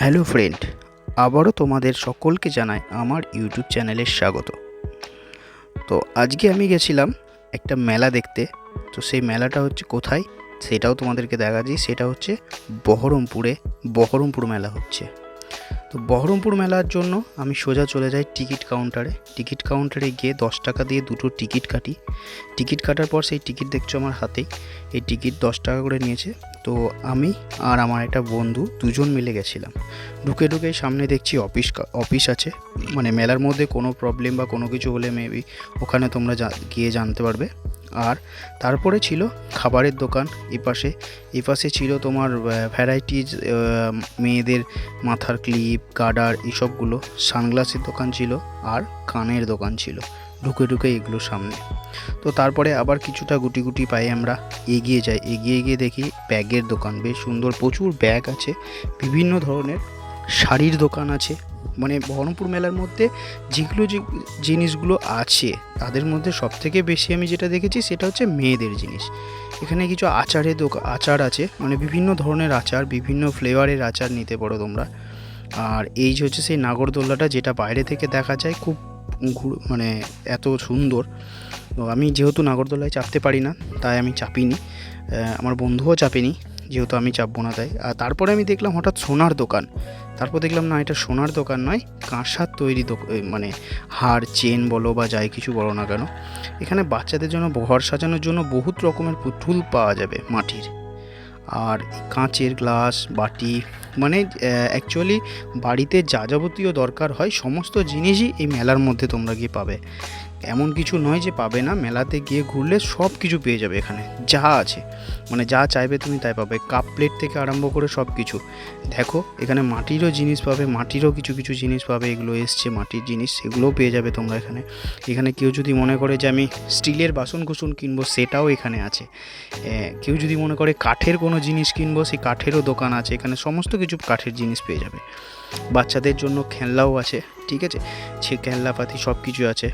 Hello friend, আবারও তোমাদের সকলকে জানাই আমার ইউটিউব চ্যানেলের স্বাগত। তো আজকে আমি গেছিলাম একটা মেলা দেখতে। তো সেই মেলাটা হচ্ছে কোথায় সেটাও তোমাদেরকে দেখাচ্ছি। সেটা হচ্ছে বহরমপুর মেলা হচ্ছে। তো বহরমপুর মেলার জন্য আমি সোজা চলে যাই টিকিট কাউন্টারে। টিকিট কাউন্টারে গিয়ে 10 টাকা দিয়ে দুটো টিকিট কাটি। টিকিট কাটার পর সেই টিকিট দেখছো আমার হাতেই, এই টিকিট 10 টাকা করে নিয়েছে। তো আমি আর আমার একটা বন্ধু দুজন মিলে গেছিলাম। ঢুকে সামনে দেখছি অফিস আছে, মানে মেলার মধ্যে কোনো প্রবলেম বা কোনো কিছু হলে মেবি ওখানে তোমরা গিয়ে জানতে পারবে। আর তারপরে ছিল খাবারের দোকান। এই পাশে ছিল তোমার ভ্যারাইটিজ মেয়েদের মাথার ক্লিপ, গার্ডার, এইসবগুলো। সানগ্লাসের দোকান ছিল আর কানের দোকান ছিল ঢুকে এগুলো সামনে। তো তারপরে আবার কিছুটা গুটি পাই, আমরা এগিয়ে গিয়ে দেখি ব্যাগের দোকান। বেশ সুন্দর, প্রচুর ব্যাগ আছে, বিভিন্ন ধরনের শাড়ির দোকান আছে। মানে বহরমপুর মেলার মধ্যে যেগুলো যে জিনিসগুলো আছে তাদের মধ্যে সবথেকে বেশি আমি যেটা দেখেছি সেটা হচ্ছে মেয়েদের জিনিস। এখানে কিছু আচার আছে, মানে বিভিন্ন ধরনের আচার, বিভিন্ন ফ্লেভারের আচার নিতে পারো তোমরা। আর এই যে হচ্ছে সেই নাগরদোল্লাটা, যেটা বাইরে থেকে দেখা যায় খুব মানে এত সুন্দর। তো আমি যেহেতু নাগরদোলায় চাপতে পারি না তাই আমি চাপিনি, আমার বন্ধুও চাপেনি, যেহেতু আমি চাপবো না তাই। আর তারপরে আমি দেখলাম হঠাৎ সোনার দোকান। তারপর দেখলাম না, এটা সোনার দোকান নয়, কাঁসার তৈরি মানে হার, চেন বলো বা যাই কিছু বলো না কেন, এখানে বাচ্চাদের জন্য ঘর সাজানোর জন্য বহুত রকমের পুতুল পাওয়া যাবে মাটির। আর কাঁচের গ্লাস, বাটি, মানে অ্যাকচুয়ালি বাড়িতে যা যাবতীয় দরকার হয় সমস্ত জিনিসই এই মেলার মধ্যে তোমরা গিয়ে পাবে। এমন কিছু নয় যে পাবে না, মেলাতে গিয়ে ঘুরলে সব কিছু পেয়ে যাবে এখানে। যা আছে, মানে যা চাইবে তুমি তাই পাবে, কাপ প্লেট থেকে আরম্ভ করে সব কিছু। দেখো এখানে মাটিরও জিনিস পাবে, মাটিরও কিছু জিনিস পাবে, এগুলো এসছে মাটির জিনিস, সেগুলোও পেয়ে যাবে তোমরা এখানে। এখানে কেউ যদি মনে করে যে আমি স্টিলের বাসনকুসন কিনবো, সেটাও এখানে আছে। কেউ যদি মনে করে কাঠের কোনো জিনিস কিনবো, সেই কাঠেরও দোকান আছে এখানে, সমস্ত কিছু কাঠের জিনিস পেয়ে যাবে। বাচ্চাদের জন্য খেলনাও আছে, ঠিক আছে, সে খেলনাপাতি সব কিছু আছে।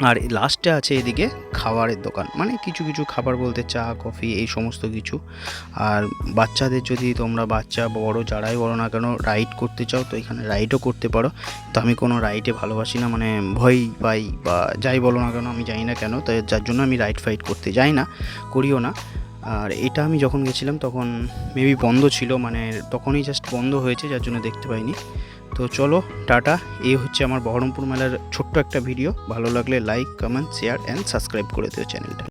আর লাস্টে আছে এদিকে খাবারের দোকান, মানে কিছু খাবার বলতে চা, কফি, এই সমস্ত কিছু। আর বাচ্চাদের যদি তোমরা বাচ্চা বড় যারাই বলো না কেন রাইড করতে চাও, তো এখানে রাইডও করতে পারো। তো আমি কোনো রাইডে ভালোবাসি না, মানে ভয় পাই বা যাই বলো না কেন, আমি জানি না কেন, তাই যার জন্য আমি রাইড ফাইড করতে যাই না, করিও না। আর এটা আমি যখন গেছিলাম তখন মেবি বন্ধ ছিল, মানে তখনই জাস্ট বন্ধ হয়েছে, যার জন্য দেখতে পাইনি। তো চলো টাটা, এই হচ্ছে আমার বহরমপুর মেলার ছোট্ট একটা ভিডিও। ভালো লাগলে like, comment, share and subscribe করে দিও চ্যানেলটা।